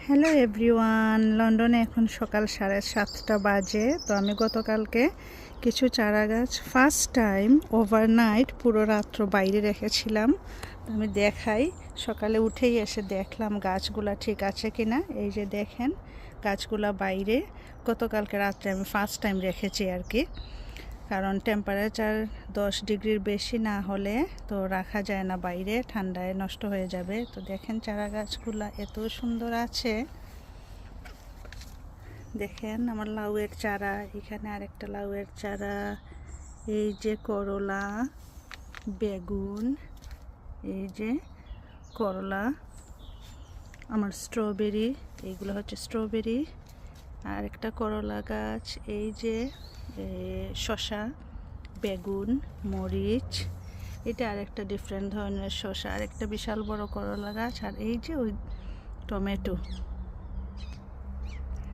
Hello everyone, লন্ডনে এখন সকাল 7:30 বাজে। তো আমি গতকালকে কিছু চারা গাছ ফার্স্ট টাইম ওভারনাইট পুরো রাত্র বাইরে রেখেছিলাম। তো আমি দেখাই, সকালে উঠেই এসে দেখলাম গাছগুলা ঠিক আছে কিনা। এই যে দেখেন গাছগুলা বাইরে গতকালকে রাত্রে আমি ফার্স্ট টাইম রেখেছি আর কি, কারণ টেম্পারেচার 10 ডিগ্রির বেশি না হলে তো রাখা যায় না বাইরে, ঠান্ডায় নষ্ট হয়ে যাবে। তো দেখেন চারা গাছগুলা এত সুন্দর আছে। দেখেন আমার লাউয়ের চারা, এখানে আরেকটা লাউয়ের চারা, এই যে করলা, বেগুন, এই যে করলা, আমার স্ট্রবেরি, এইগুলো হচ্ছে স্ট্রবেরি, আর একটা করলা গাছ, এই যে শসা, বেগুন, মরিচ, এটা আরেকটা ডিফারেন্ট ধরনের শসা, আরেকটা বিশাল বড় করলা গাছ, আর এই যে ওই টমেটো।